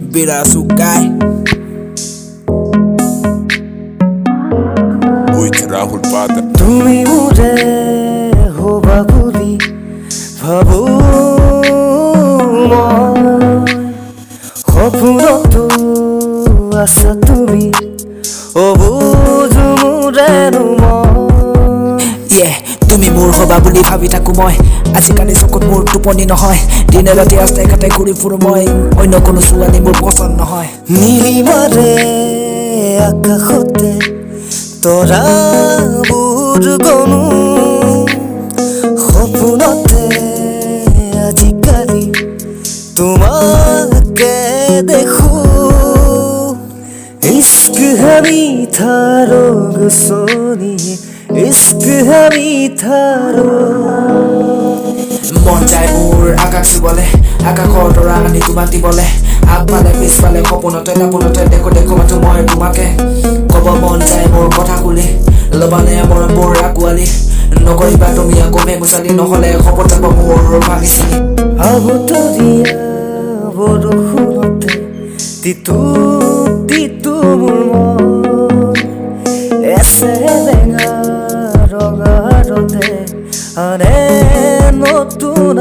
Birasukai with Rahul Pada. তুমি মোৰে হবা বুলি ভাবো সপোনতো আছা তুমি অবুজো মোৰে তুমি মোৰ হবা বুলি ভাবি থাকো মই আজিকালি চকুত মোৰ টোপনি নহয় দিনে ৰাতি ৰাস্তাই ঘাটে ঘূৰি ফুৰো মই অন্য কোনো ছোৱালী মোৰ পচন্দ নহয় নীলিমাৰে আকাশতে তৰাবোৰ গণো সপোনতে আজিকালি তোমাকে দেখো ইস্ক হে মিঠা ৰগছনি ইস্ক হে মিঠা মন যায় মোৰ আকাশ চুবলে আকাশৰ তৰা আনি তোমাক দিবলে আগফালে পিছফালে সপোনতে দাপোনতে দেখো দেখো মাথো মই তোমাকে ক'ব মন যায় মোৰ কথা খুলি ল'বানে মোৰ বৰ আকুৱালি নকৰিবা তুমি আকৌ মেমুচালি নহ'লে শপত যাব মোৰ ভাঙিছিলি আবতৰীয়া বৰষুণতে তিতু তিতু মোৰ মন এছে বেঙা ৰঙা ৰতে আনে নতুন